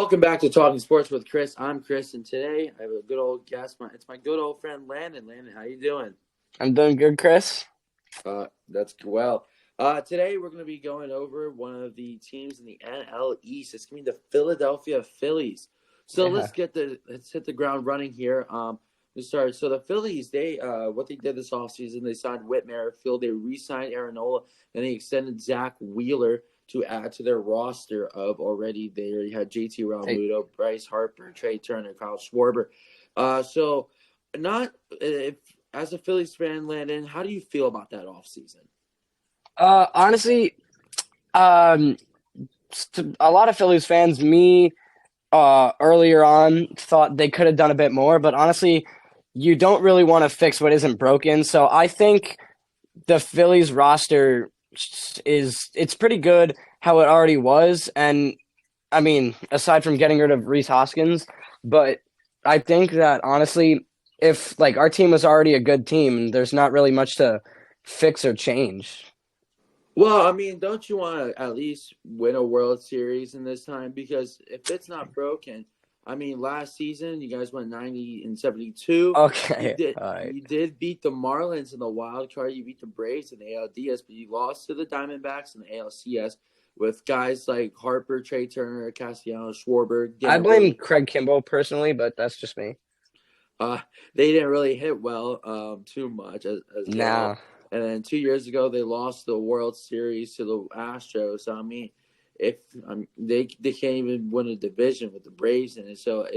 Welcome back to Talking Sports with Chris. I'm Chris, and today I have a good old guest. It's my good old friend Landon. Landon, how you doing? I'm doing good, Chris. That's well. Today we're going to be going over one of the teams in the NL East. It's going to be the Philadelphia Phillies. So Yeah. let's hit the ground running here. We start. So the Phillies, they what they did this offseason, they signed Whit Merrifield, they re-signed Aaron Nola, and they extended Zach Wheeler to add to their roster of already. They already had JT Hey, Realmuto, Bryce Harper, Trey Turner, Kyle Schwarber. So not if as a Phillies fan, Landon, how do you feel about that offseason? honestly, um, a lot of Phillies fans, earlier on thought they could have done a bit more, but honestly, you don't really want to fix what isn't broken. So I think the Phillies roster it's pretty good how it already was, and I mean, aside from getting rid of Reese Hoskins, but I think that honestly, if like our team was already a good team, there's not really much to fix or change. Well, I mean, don't you want to at least win a World Series in this time? Because if it's not broken, I mean, last season you guys went 90 and 72. You Okay, did all right. you did beat the Marlins in the wild card. You beat the Braves in the ALDS, but you lost to the Diamondbacks in the ALCS with guys like Harper, Trey Turner, Castellanos, Schwarber I didn't blame really Craig Kimbrell personally, but that's just me. uh, they didn't really hit well too much as well. Nah, And then 2 years ago, they lost the World Series to the Astros. So, I mean, if they can't even win a division with the Braves in it. So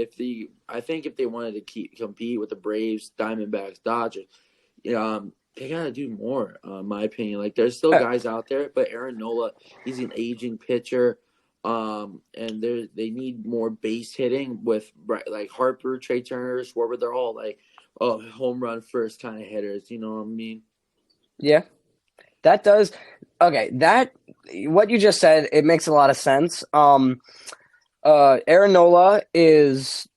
I think if they wanted to compete with the Braves, Diamondbacks, Dodgers, they gotta do more. In my opinion, like there's still uh, guys out there, but Aaron Nola, he's an aging pitcher. And they need more base hitting with like Harper, Trey Turner, Schwarber. They're all like, home run first kind of hitters. You know what I mean? yeah, that does. Okay, that what you just said, it makes a lot of sense. Aaron Nola is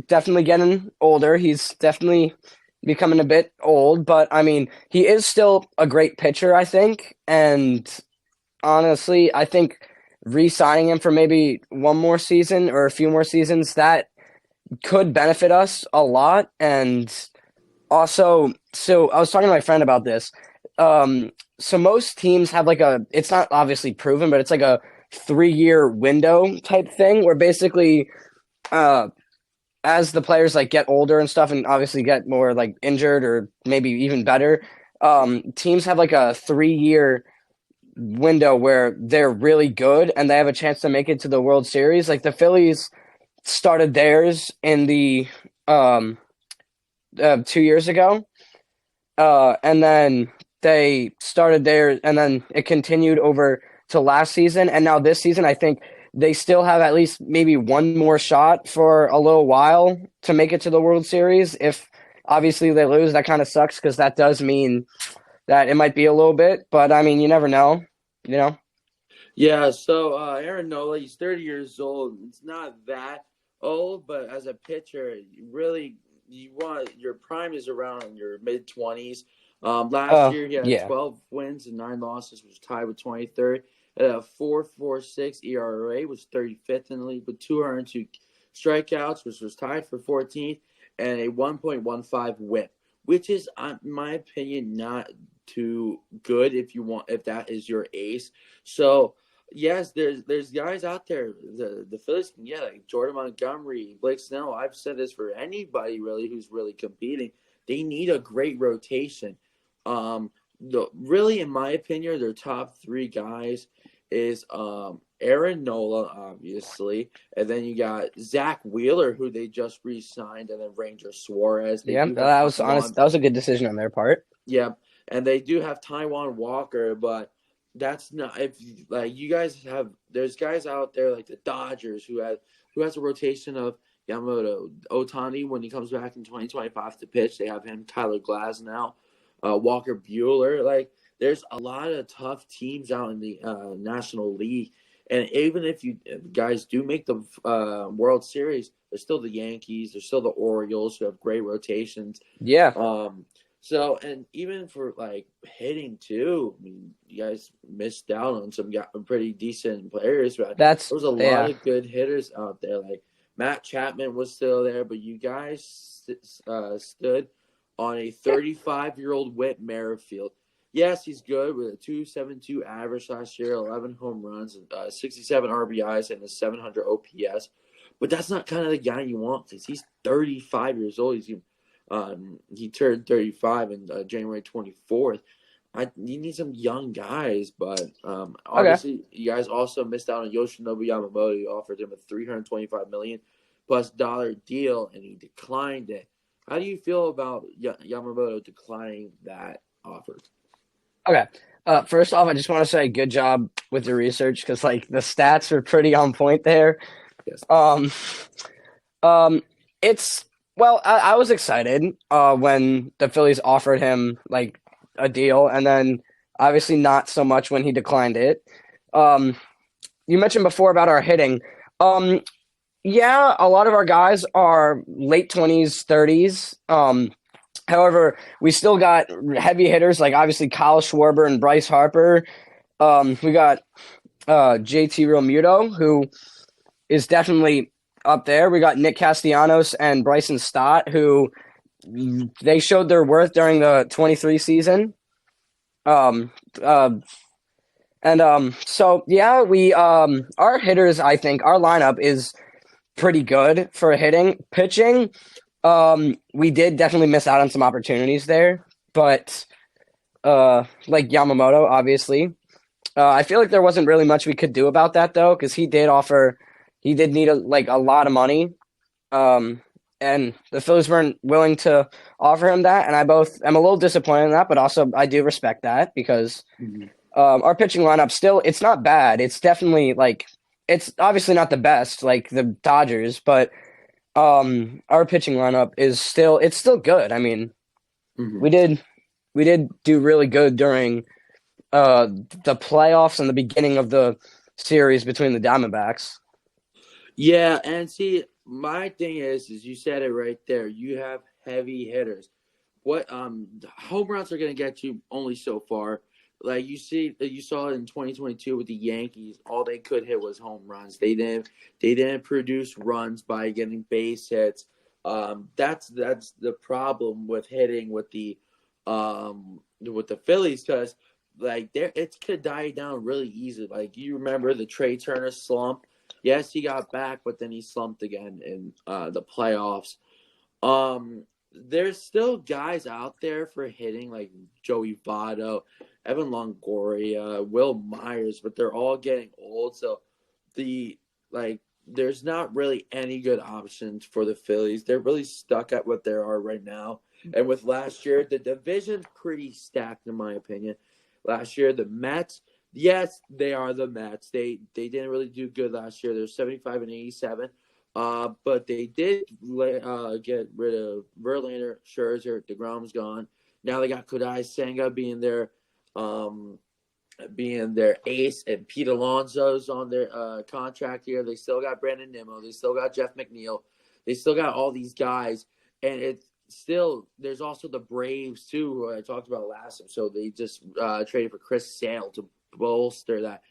definitely getting older. He's definitely becoming a bit old, but I mean, he is still a great pitcher, I think. And honestly, I think re-signing him for maybe one more season or a few more seasons that could benefit us a lot. And also, so I was talking to my friend about this. So most teams have like it's not obviously proven, but it's like a 3-year window type thing where basically, uh, as the players like get older and stuff and obviously get more like injured or maybe even better, teams have like a 3-year window where they're really good and they have a chance to make it to the World Series. Like the Phillies started theirs in the um 2 years ago, and then they started there, and then it continued over to last season, and now this season, I think they still have at least maybe one more shot for a little while to make it to the World Series. If obviously they lose, that kind of sucks because that does mean that it might be a little bit, but I mean, you never know, you know? Yeah. So Aaron Nola, he's 30 years old. It's not that old, but as a pitcher, you want your prime is around in your mid 20s. Last year he had Yeah. 12 wins and 9 losses, which was tied with 23rd. At a 4.46 ERA, was 35th in the league with 202 strikeouts, which was tied for 14th, and a 1.15 WHIP, which is, in my opinion, not too good if that is your ace. So yes, there's guys out there. The Phillies can get like Jordan Montgomery, Blake Snell. I've said this for anybody really who's really competing. They need a great rotation. Really, in my opinion, their top three guys is Aaron Nola, obviously, and then you got Zach Wheeler, who they just re-signed, and then Ranger Suarez. They Yeah, do have that was honest. Taiwan. That was a good decision on their part. Yeah, and they do have Taiwan Walker, but that's not if like you guys have. There's guys out there like the Dodgers who has a rotation of Yamamoto Otani when he comes back in 2025 to pitch. They have him, Tyler Glasnow, Walker Bueller. Like there's a lot of tough teams out in the National League, and even if guys do make the World Series, there's still the Yankees, there's still the Orioles who have great rotations. Yeah. Um, So, and even for like hitting too, I mean, you guys missed out on some pretty decent players, but That's there was a lot yeah. of good hitters out there. Like Matt Chapman was still there, but you guys stood on a 35-year-old Whit Merrifield. Yes, he's good with a 2.72 average last year, 11 home runs, 67 RBIs, and a 700 OPS. But that's not kind of the guy you want because he's 35 years old. He turned 35 in January 24th. You need some young guys, but Okay. obviously you guys also missed out on Yoshinobu Yamamoto. You offered him a 325 million plus dollar deal, and he declined it. How do you feel about Yamamoto declining that offer? Okay. First off, I just want to say good job with your research because like the stats are pretty on point there. Yes. Um, um, it's well, I was excited when the Phillies offered him like a deal, and then obviously not so much when he declined it. Um, you mentioned before about our hitting. Um, yeah, a lot of our guys are late 20s, 30s. However, we still got heavy hitters like obviously Kyle Schwarber and Bryce Harper. We got JT Realmuto, who is definitely up there. We got Nick Castellanos and Bryson Stott, who they showed their worth during the 23 season. Um, uh, so yeah, we our hitters, I think our lineup is pretty good for hitting. Pitching, we did definitely miss out on some opportunities there, but like Yamamoto, obviously. I feel like there wasn't really much we could do about that though, because he did need a lot of money, um, and the Phillies weren't willing to offer him that, and I both am a little disappointed in that, but also I do respect that because Mhm. our pitching lineup still it's not bad. It's definitely like it's obviously not the best like the Dodgers, but our pitching lineup is still it's still good. I mean, Mhm. we did we did do really good during the playoffs and the beginning of the series between the Diamondbacks. Yeah, and see, my thing is you said it right there. You have heavy hitters. What home runs are going to get you only so far. Like you saw it in 2022 with the Yankees. All they could hit was home runs. They didn't produce runs by getting base hits. That's the problem with hitting with the Phillies because like it could die down really easy. Like you remember the Trey Turner slump. Yes, he got back, but then he slumped again in the playoffs. There's still guys out there for hitting like Joey Votto, Evan Longoria, Will Myers, but they're all getting old. So the like there's not really any good options for the Phillies. They're really stuck at what they are right now. And with last year, the division's pretty stacked in my opinion. Last year, the Mets, yes, they are the Mets. They didn't really do good last year. They're 75 and 87. But they did get rid of Verlander, Scherzer, DeGrom's gone. Now they got Kodai Senga um, being their ace, and Pete Alonso's on their contract here. They still got Brandon Nimmo. They still got Jeff McNeil. They still got all these guys, and it's still there's also the Braves too, who I talked about last time. So they just traded for Chris Sale to bolster that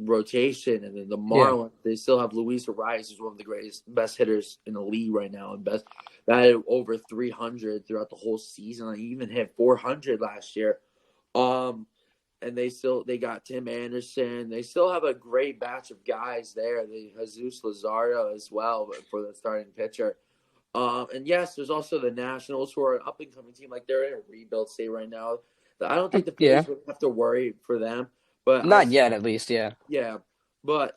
rotation, and then the Yeah, Marlins they still have Luis Arias, who's one of the best hitters in the league right now, and best that had over 300 throughout the whole season. He even hit 400 last year. Um, and they got Tim Anderson. They still have a great batch of guys there. They Jesus Lazardo as well for the starting pitcher. And yes, there's also the Nationals who are an up and coming team. Like they're in a rebuild state right now. I don't think the yeah, Phillies would have to worry for them. But not yet at least. Yeah, yeah, but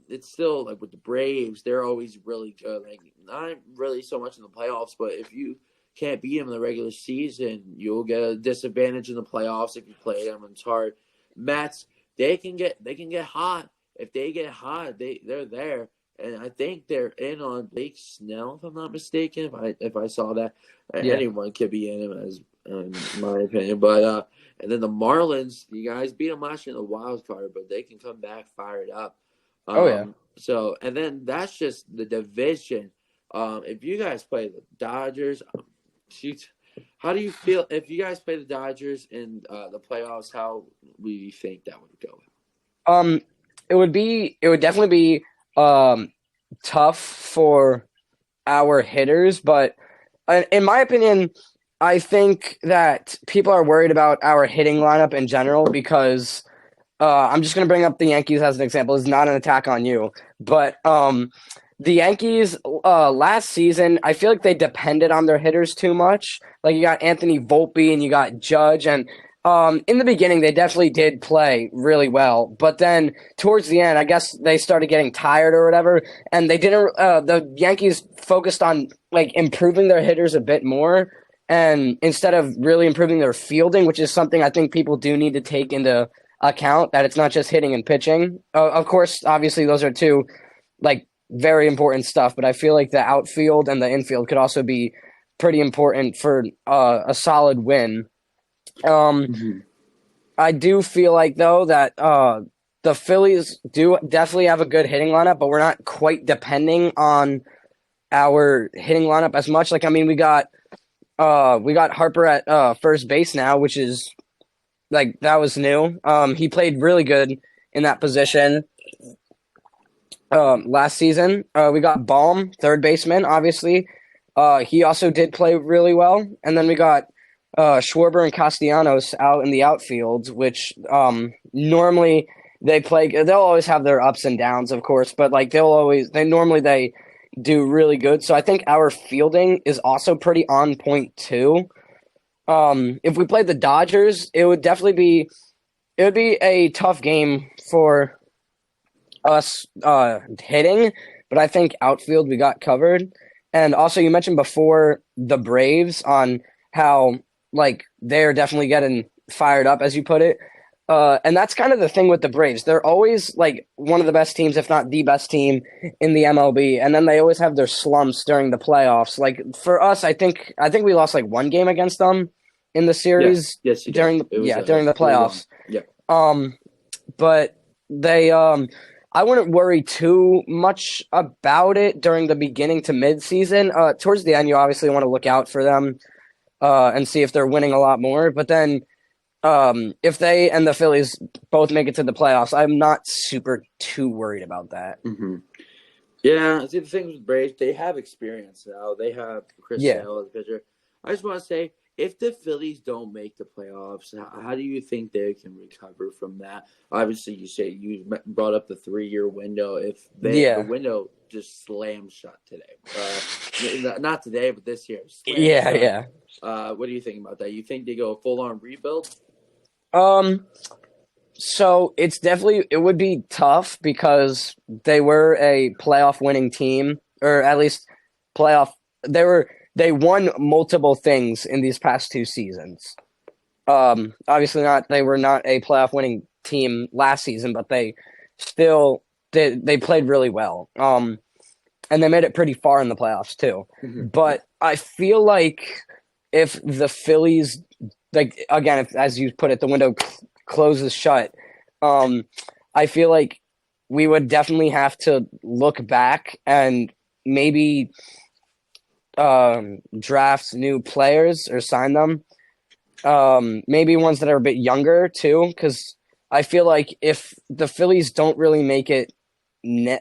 it's still like with the Braves, they're always really good. Like not really so much in the playoffs, but if you can't beat them in the regular season, you'll get a disadvantage in the playoffs if you play them. It's hard. Mets, they can get hot. If they get hot, they're there. And I think they're in on Blake Snell, if I'm not mistaken. If I saw that, yeah. anyone could be in him, as in my opinion. But and then the Marlins, you guys beat them last year in the wild card, but they can come back fired up. Oh yeah, So and then that's just the division. If you guys play the Dodgers, shoot. How do you feel if you guys play the Dodgers in the playoffs? How do you think that would go? Um, it would definitely be tough for our hitters, but in my opinion, I think that people are worried about our hitting lineup in general because I'm just going to bring up the Yankees as an example. It's not an attack on you, but the Yankees last season, I feel like they depended on their hitters too much. Like you got Anthony Volpe and you got Judge, and in the beginning they definitely did play really well, but then towards the end, I guess they started getting tired or whatever, and they didn't. The Yankees focused on like improving their hitters a bit more. And instead of really improving their fielding, which is something I think people do need to take into account, that it's not just hitting and pitching. Of course, obviously, those are two like very important stuff, but I feel like the outfield and the infield could also be pretty important for a solid win. Um, Mm-hmm. I do feel like though that the Phillies do definitely have a good hitting lineup, but we're not quite depending on our hitting lineup as much. Like I mean, we got Harper at first base now, which is like that was new. He played really good in that position last season. We got Baum, third baseman, obviously. He also did play really well. And then we got Schwarber and Castellanos out in the outfield, which normally they play. They'll always have their ups and downs, of course, but like they do really good. So I think our fielding is also pretty on point too. If we played the Dodgers, it would be a tough game for us hitting, but I think outfield we got covered. And also, you mentioned before the Braves on how like they're definitely getting fired up, as you put it. And that's kind of the thing with the Braves. They're always like one of the best teams, if not the best team in the MLB. And then they always have their slumps during the playoffs. Like for us, I think we lost like one game against them in the series Yes, you did. It was during the 4-1. playoffs. Yeah. Um, but they I wouldn't worry too much about it during the beginning to mid-season. Towards the end, you obviously want to look out for them and see if they're winning a lot more. But then if they and the Phillies both make it to the playoffs, I'm not super too worried about that. Mm-hmm. Yeah, see the thing with the Braves, they have experience now. They have Chris Yeah. Sale as a pitcher. I just want to say, if the Phillies don't make the playoffs, how do you think they can recover from that? Obviously, you brought up the 3-year window. If the Yeah. window just slammed shut today, not today, but this year, slammed Yeah, shut. yeah. What do you think about that? You think they go full on rebuild? Um, so it would be tough because they were a playoff winning team, or at least playoff. They won multiple things in these past two seasons. Obviously not. They were not a playoff winning team last season, but they still they played really well. And they made it pretty far in the playoffs too. Mm-hmm. But I feel like if the Phillies, like again, if, as you put it, the window closes shut, I feel like we would definitely have to look back and maybe draft new players or sign them. Maybe ones that are a bit younger too, because I feel like if the Phillies don't really make it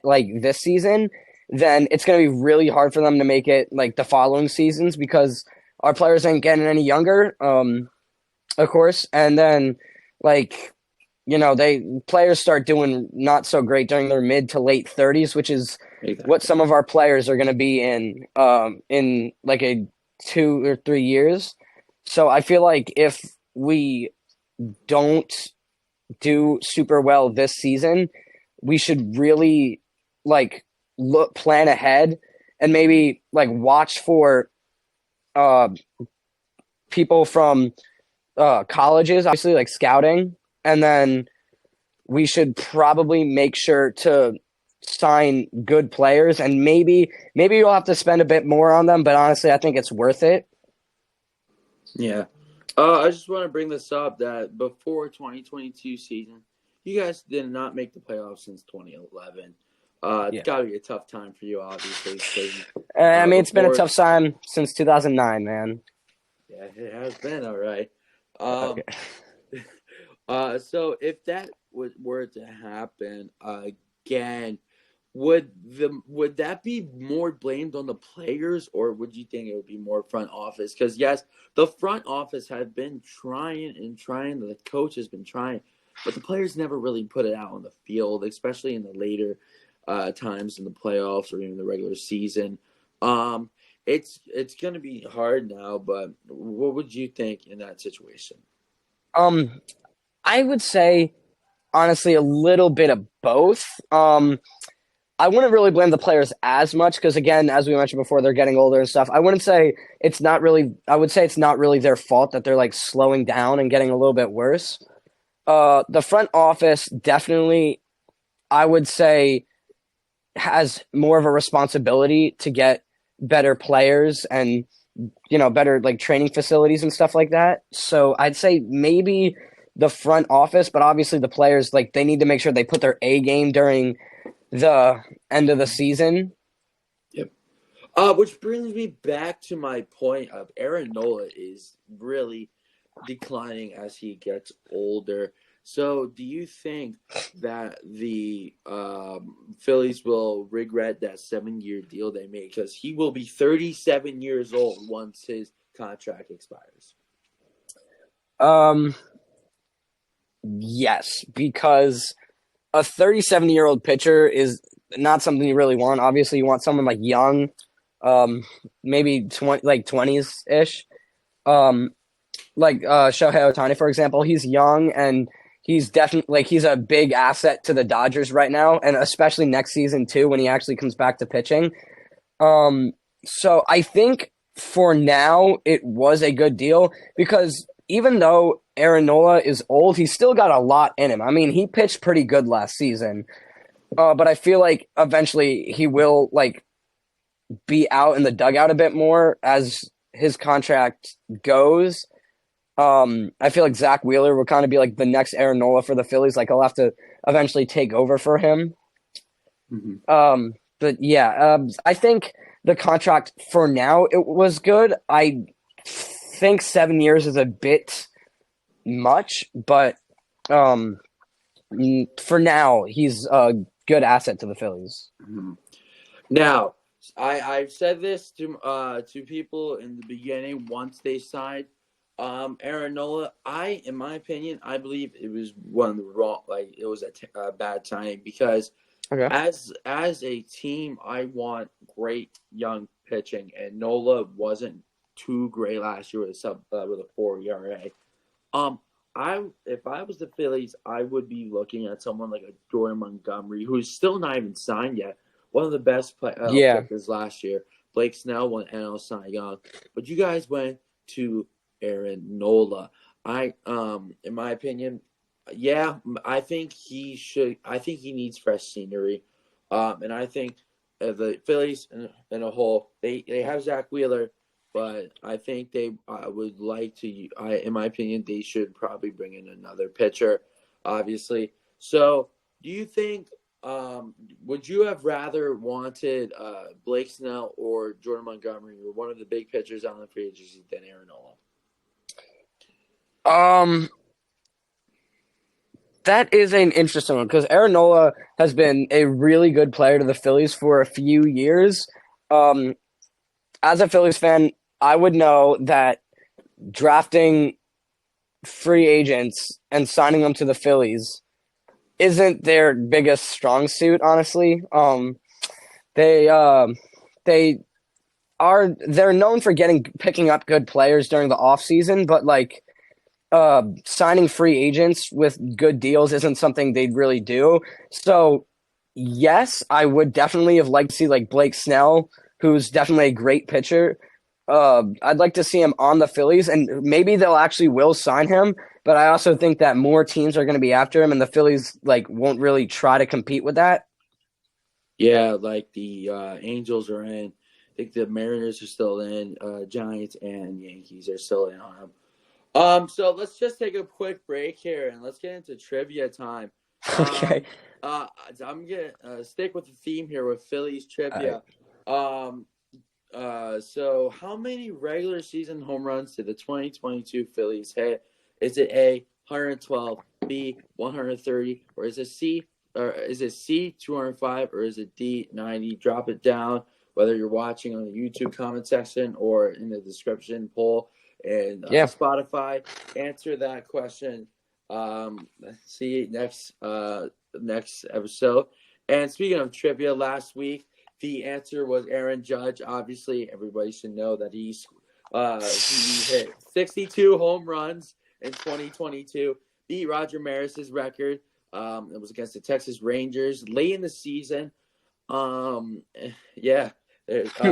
like this season, then it's going to be really hard for them to make it like the following seasons because our players ain't getting any younger, of course. And then like they players start doing not so great during their mid to late 30s, which is what some of our players are going to be in like a 2 or 3 years. So I feel like if we don't do super well this season, we should really like plan ahead and maybe like watch for people from colleges, obviously like scouting, and then we should probably make sure to sign good players, and maybe you'll have to spend a bit more on them, but honestly I think it's worth it. Yeah. I just want to bring this up that before 2022 season, you guys did not make the playoffs since 2011. It's got to be a tough time for you, obviously. I mean, it's been a tough time since 2009, man. Yeah. Yeah, it has been all right. Okay. Um, so if that were to happen again, would that be more blamed on the players, or would you think it would be more front office? Because yes, the front office have been trying and trying. The coach has been trying, but the players never really put it out on the field, especially in the later times in the playoffs or even the regular season. Um, it's going to be hard now, but what would you think in that situation? Um, I would say honestly a little bit of both. I wouldn't really blame the players as much because, again, as we mentioned before, they're getting older and stuff. I wouldn't say it's not really. I would say it's not really their fault that they're like slowing down and getting a little bit worse. The front office definitely, I would say, has more of a responsibility to get better players and better like training facilities and stuff like that. So I'd say maybe the front office, but obviously the players like they need to make sure they put their A game during the end of the season. Yep. Which brings me back to my point of Aaron Nola is really declining as he gets older. So, do you think that the Phillies will regret that 7 year deal they made? Because he will be 37 years old once his contract expires. Um, yes, because a 37-year-old pitcher is not something you really want. Obviously, you want someone like young, maybe 20s ish. Um, like Shohei Ohtani, for example, he's young and he's definitely like he's a big asset to the Dodgers right now, and especially next season too when he actually comes back to pitching. Um, so I think for now it was a good deal because even though Aaron Nola is old, he's still got a lot in him. I mean, he pitched pretty good last season, but I feel like eventually he will like be out in the dugout a bit more as his contract goes. I feel like Zach Wheeler will kind of be like the next Aaron Nola for the Phillies. Like he'll have to eventually take over for him. Mm-hmm. But yeah, I think the contract for now it was good. I think 7 years is a bit much, but um, for now he's a good asset to the Phillies. Mm-hmm. Now, I've said this to people in the beginning once they signed Aaron Nola. In my opinion, I believe it was one of the wrong. Like it was a bad time because Okay. as a team, I want great young pitching, and Nola wasn't too great last year with a 4 ERA. Um, if I was the Phillies, I would be looking at someone like a Jordan Montgomery, who's still not even signed yet. One of the best Yeah. pitchers last year. Blake Snell won NL Cy Young, but you guys went to Aaron Nola. In my opinion, yeah, I think he should. I think he needs fresh scenery, and I think the Phillies in a whole they have Zach Wheeler, but I think they would like to. In my opinion, they should probably bring in another pitcher, obviously. So, do you think? Would you have rather wanted Blake Snell or Jordan Montgomery or one of the big pitchers on the free agency than Aaron Nola? Um, that is an interesting one because Aaron Nola has been a really good player to the Phillies for a few years. Um, as a Phillies fan, I would know that drafting free agents and signing them to the Phillies isn't their biggest strong suit, honestly. They they they're known for picking up good players during the off season, but like signing free agents with good deals isn't something they'd really do. So yes, I would definitely have liked to see like Blake Snell, who's definitely a great pitcher. I'd like to see him on the Phillies, and maybe they'll actually will sign him. But I also think that more teams are going to be after him, and the Phillies like won't really try to compete with that. Yeah, like the Angels are in. I think the Mariners are still in. Giants and Yankees are still in on him. So let's just take a quick break here and let's get into trivia time. Okay. Um, I'm gonna stick with the theme here with Phillies All right. trivia. Um, So how many regular season home runs did the 2022 Phillies hit? Is it A 112, B 130, or is it C 205, or is it D 90? Drop it down whether you're watching on the YouTube comment section or in the description poll and Yeah. Spotify. Answer that question. See you next episode. And speaking of trivia, last week the answer was Aaron Judge. Obviously, everybody should know that he hit 62 home runs in 2022, beat Roger Maris's record. It was against the Texas Rangers late in the season. Um, yeah.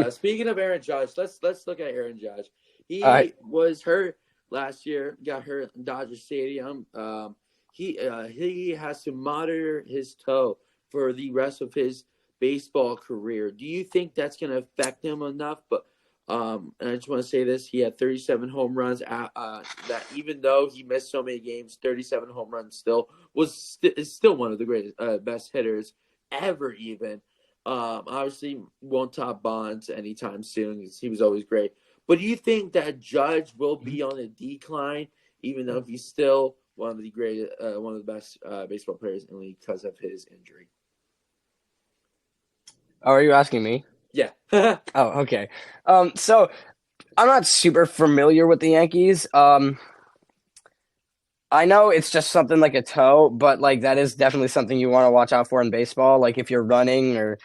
Speaking of Aaron Judge, let's look at Aaron Judge. All right. He was hurt last year. Got hurt in Dodger Stadium. He has to monitor his toe for the rest of his baseball career. Do you think that's going to affect him enough? But and I just want to say this: he had 37 home runs. That even though he missed so many games, 37 home runs is still one of the greatest, best hitters ever. Even obviously won't top Bonds anytime soon. He was always great. But do you think that Judge will be on a decline, even though he's still one of the greatest, one of the best baseball players in the league because of his injury? Oh, are you asking me? Yeah. Oh, okay. So I'm not super familiar with the Yankees. I know it's just something like a toe, but like that is definitely something you want to watch out for in baseball. Like if you're running or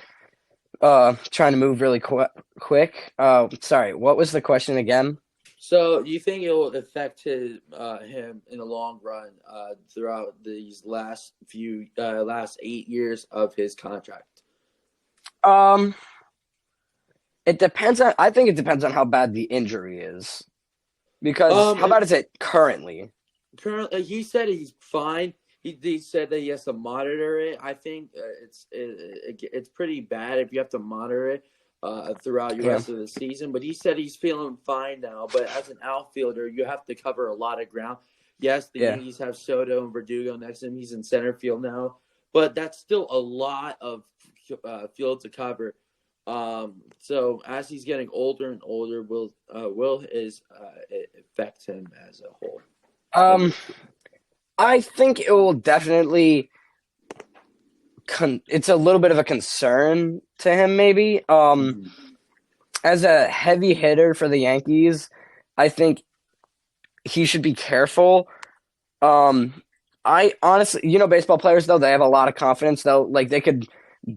trying to move really quick. Sorry, what was the question again? So, do you think it will affect him in the long run throughout these last 8 years of his contract? Um, it depends on. I think it depends on how bad the injury is. Because how bad is it currently? Currently, he said he's fine. He said that he has to monitor it. I think it's pretty bad if you have to monitor it throughout your Yeah, rest of the season. But he said he's feeling fine now. But as an outfielder, you have to cover a lot of ground. Yes, the yeah. Yankees have Soto and Verdugo next to him. He's in center field now, but that's still a lot of field to cover. So as he's getting older and older, will his it affect him as a whole? Um, I think it will definitely. It's a little bit of a concern to him, maybe. Mhm. As a heavy hitter for the Yankees, I think he should be careful. Um, I honestly, baseball players though, they have a lot of confidence though. Like they could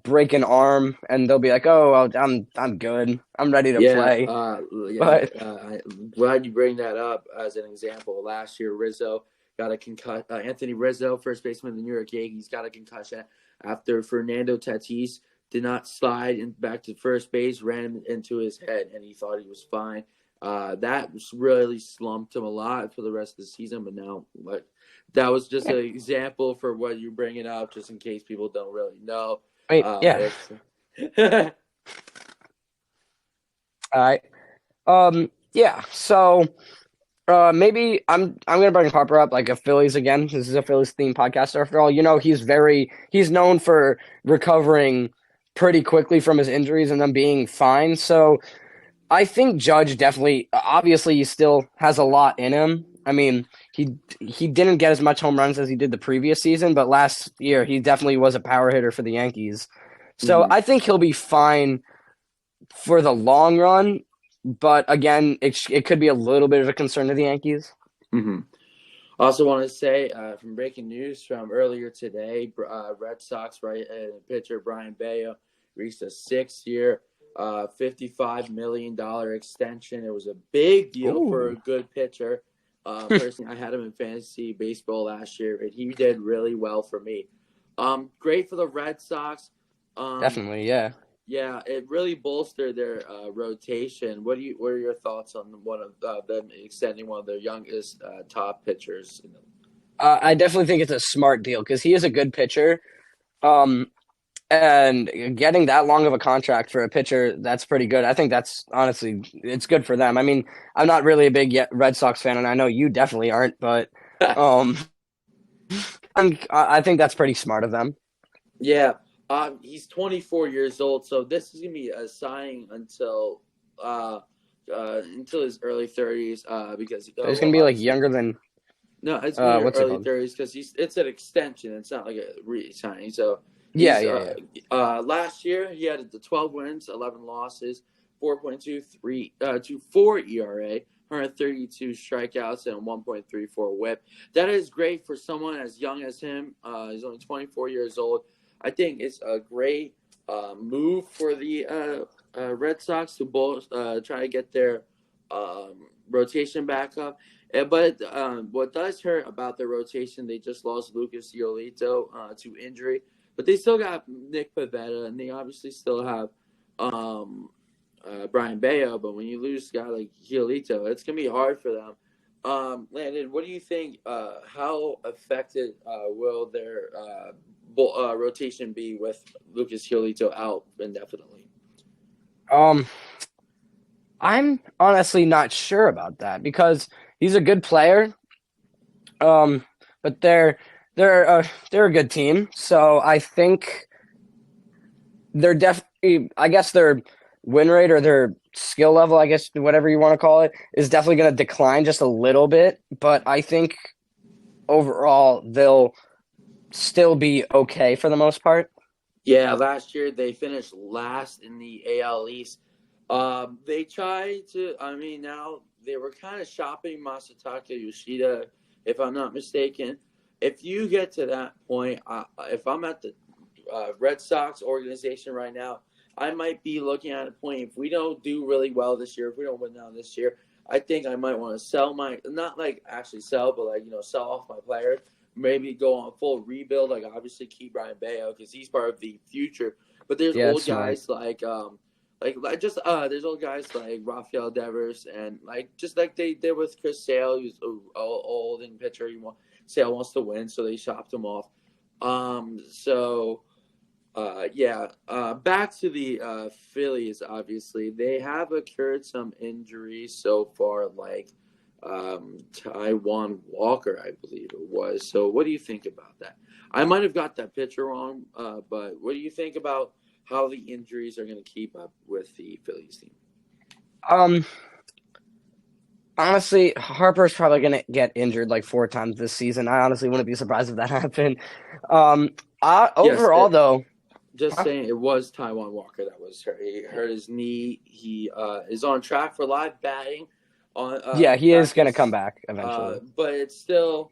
break an arm and they'll be like, "Oh, well, I'm good. I'm ready to Yeah, play." But I'm glad you bring that up as an example. Last year, Rizzo got a concussion. Anthony Rizzo, first baseman of the New York Yankees, got a concussion after Fernando Tatis did not slide back to first base, ran into his head, and he thought he was fine. That really slumped him a lot for the rest of the season. But now, that was just an example for what you're bringing up, just in case people don't really know. wait, yeah. All right. Yeah. So, maybe I'm gonna bring Harper up like a Phillies again. This is a Phillies themed podcast after all. He's known for recovering pretty quickly from his injuries and then being fine. So I think Judge definitely, obviously, he still has a lot in him. I mean, he didn't get as much home runs as he did the previous season, but last year he definitely was a power hitter for the Yankees. So Mhm. I think he'll be fine for the long run. But again, it could be a little bit of a concern to the Yankees. Mm-hmm. Also, want to say from breaking news from earlier today, Red Sox pitcher Brian Bayo reached a 6-year, $55 million extension. It was a big deal for a Ooh, good pitcher. Personally, I had him in fantasy baseball last year, and he did really well for me. Great for the Red Sox. Um, definitely, yeah. yeah, it really bolstered their rotation. What are your thoughts on one of them extending one of their youngest top pitchers? I definitely think it's a smart deal because he is a good pitcher. Um, and getting that long of a contract for a pitcher, that's pretty good. I think that's honestly, it's good for them. I mean, I'm not really a big Red Sox fan, and I know you definitely aren't, but um, I think that's pretty smart of them. Yeah, he's 24 years old, so this is gonna be a signing until until his early 30s because He's well gonna be like obviously younger than no, it's gonna be what's it early called? 30s because it's an extension. It's not like a re-signing. So Yeah, he's yeah, yeah. last year he had the 12 wins, 11 losses, 4.24 ERA, 132 strikeouts, and a 1.34 WHIP. That is great for someone as young as him. He's only 24 years old. I think it's a great move for the Red Sox to both try to get their rotation back up. But what does hurt about the rotation, they just lost Lucas Giolito to injury, but they still got Nick Pivetta, and they obviously still have Brian Bayo. But when you lose a guy like Giolito, it's going to be hard for them. Landon, what do you think? How affected will their rotation be with Lucas Giolito out indefinitely? Um, I'm honestly not sure about that because he's a good player. But they're a good team, so I think they're definitely. I guess their win rate or their skill level, I guess whatever you want to call it, is definitely going to decline just a little bit. But I think overall they'll still be okay for the most part. Yeah, last year they finished last in the AL East. They tried to. I mean, now they were kind of shopping Masataka Yoshida, if I'm not mistaken. If you get to that point, if I'm at the Red Sox organization right now, I might be looking at a point. If we don't do really well this year, if we don't win now this year, I think I might want to sell my not like actually sell, but like sell off my players. Maybe go on full rebuild. Like obviously keep Brian Bayo because he's part of the future. But there's Yeah, it's old smart. guys like just there's old guys like Rafael Devers and like just like they did with Chris Sale, who's old and pitcher. Sale wants to win, so they shopped him off. So yeah. Back to the Phillies. Obviously, they have occurred some injuries so far, like Taiwan Walker, I believe it was. So, what do you think about that? I might have got that pitcher wrong, but what do you think about how the injuries are going to keep up with the Phillies team? Um, Honestly, Harper's probably going to get injured like 4 times this season. I honestly wouldn't be surprised if that happened. Um, Yes, Overall though, just huh? saying it was Taiwan Walker that was hurt. He hurt his knee. He is on track for live batting on Yeah, he is back going to come this, back eventually. but it's still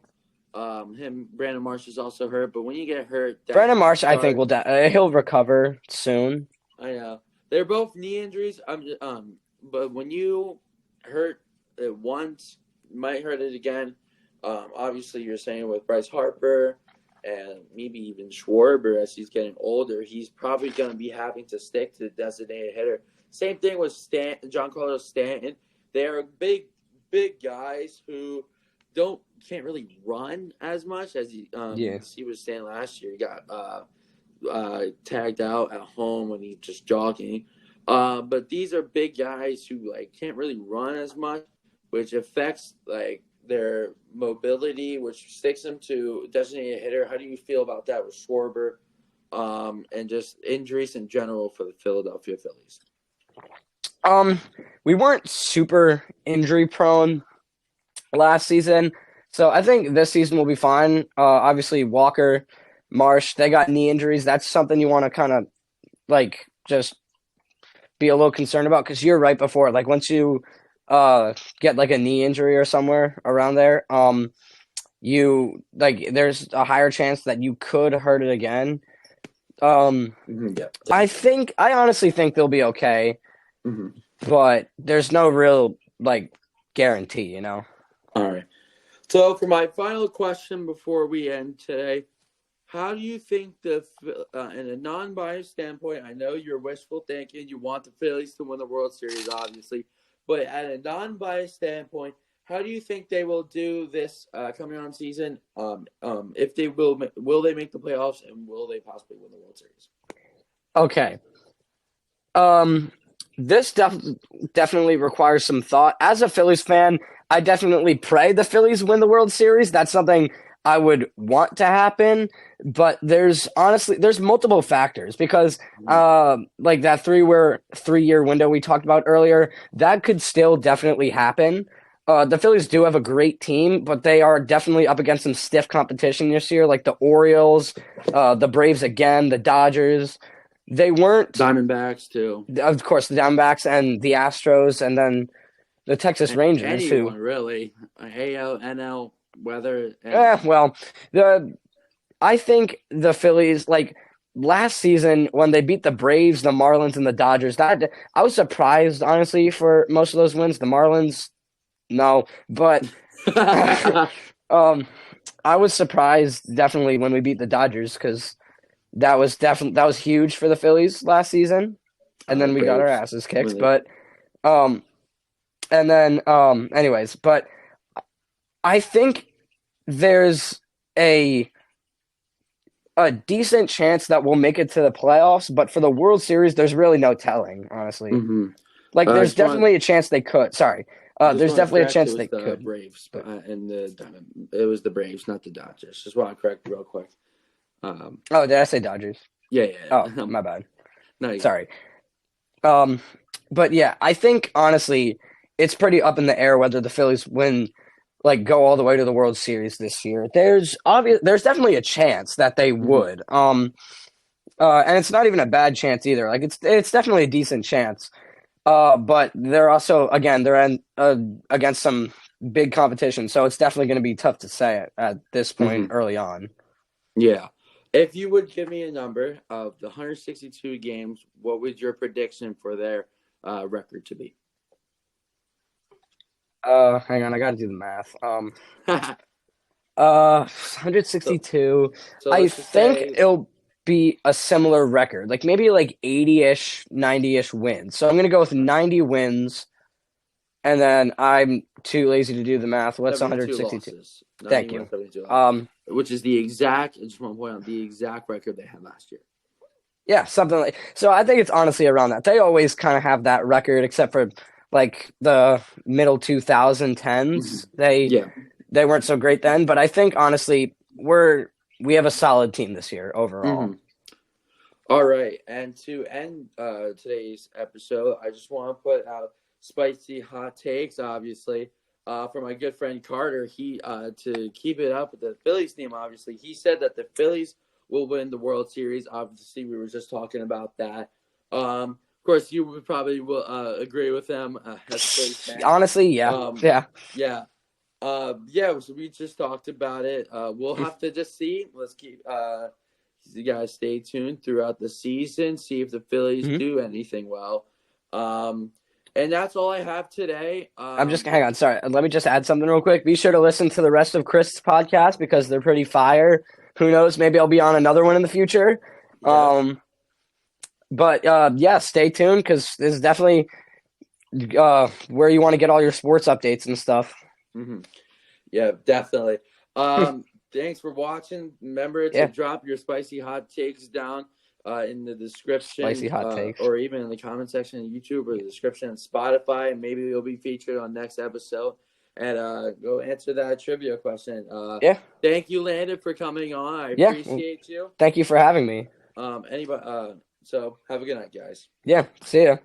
him. Brandon Marsh is also hurt. But when you get hurt, that Brandon Marsh, I think, start. he'll recover soon. I know they're both knee injuries. But when you hurt it once, you might hurt it again. Obviously, you're saying with Bryce Harper and maybe even Schwarber as he's getting older, he's probably going to be having to stick to the designated hitter. Same thing with Giancarlo Stanton. They're big guys who can't really run as much as Yeah. he was saying last year. He got tagged out at home when he just jogging. But these are big guys who like can't really run as much, which affects like their mobility, which sticks them to designated hitter. How do you feel about that with Schwarber, and just injuries in general for the Philadelphia Phillies? We weren't super injury prone last season, so I think this season will be fine. Obviously Walker, Marsh, they got knee injuries. That's something you want to kind of like just be a little concerned about because you're right before. Like once you get like a knee injury or somewhere around there, you like there's a higher chance that you could hurt it again. Yeah. I honestly think they'll be okay, Mm-hmm. but there's no real like guarantee, you know. All right. So for my final question before we end today, how do you think in a non-biased standpoint, I know you're wishful thinking, you want the Phillies to win the World Series, obviously, but at a non-biased standpoint, how do you think they will do this coming on season? If they will they make the playoffs, and will they possibly win the World Series? Okay. This definitely requires some thought. As a Phillies fan, I definitely pray the Phillies win the World Series. That's something I would want to happen. but there's multiple factors because Mhm. like that 3-year window we talked about earlier, that could still definitely happen. The Phillies do have a great team, but they are definitely up against some stiff competition this year, like the Orioles, the Braves again, the Dodgers. They weren't, Diamondbacks too. of course, the Diamondbacks and the Astros, and then the Texas Rangers, who, Anyone really. AL, NL, weather, anyone. well, the I think the Phillies, like last season when they beat the Braves, the Marlins, and the Dodgers, that I was surprised honestly for most of those wins. The Marlins, no, but um, I was surprised definitely when we beat the Dodgers because that was huge for the Phillies last season, and The then we got our Braves asses when kicked. they But and then anyways, but I think there's a decent chance that we'll make it to the playoffs, but for the World Series, there's really no telling, honestly. hmm Like, I there's just want definitely a chance they could. Sorry, just there's want to definitely a correct. It chance was they the could. Braves But and the Diamond. It was the Braves, not the Dodgers. Just want to correct real quick. Um, oh, did I say Dodgers? yeah, Oh, yeah. my bad. No, you good. Sorry. Um, but yeah, I think honestly, it's pretty up in the air whether the Phillies win, like go all the way to the World Series this year. There's definitely a chance that they hmm would. And it's not even a bad chance either. Like it's definitely a decent chance. But they're also against some big competition, so it's definitely going to be tough to say at this point hmm early on. Yeah. If you would give me a number of the 162 games, what would your prediction for their record to be? Hang on, I got to do the math. so, 162. so I let's just think say it'll be a similar record, like maybe like 80-ish, 90-ish wins. So I'm going to go with 90 wins, and then I'm too lazy to do the math. What's 72 162? losses. Thank 91, you. 72 losses. Um, Which is the exact, I just want to point out, the exact record they had last year. Yeah, something like so. I think it's honestly around that. They always kind of have that record, except for like the middle 2010s. Yeah. They weren't so great then, but I think honestly we have a solid team this year overall. hmm All right. And to end today's episode, I just want to put out spicy hot takes, obviously. For my good friend Carter, he to keep it up with the Phillies team, obviously, he said that the Phillies will win the World Series. Obviously, we were just talking about that. Of course, you would probably will agree with them as a Phillies fan. Honestly, yeah, Um, yeah. yeah. Yeah, so we just talked about it. We'll have to just see. Let's keep you guys stay tuned throughout the season, see if the Phillies hmm do anything well. Um, and that's all I have today. I'm just hang on. Sorry, let me just add something real quick. Be sure to listen to the rest of Chris' podcast because they're pretty fire. Who knows? Maybe I'll be on another one in the future. Yeah. Um, but yeah, stay tuned because this is definitely where you want to get all your sports updates and stuff. hmm Yeah, definitely. Thanks for watching. Remember to Yeah, drop your spicy hot takes down in the description spicy hot takes. or even in the comment section of YouTube or the description on Spotify. And maybe you'll be featured on next episode. And go answer that trivia question. Yeah, Thank you, Landon, for coming on. I yeah. appreciate you. Thank you for having me. Anybody. So have a good night, guys. Yeah, see ya.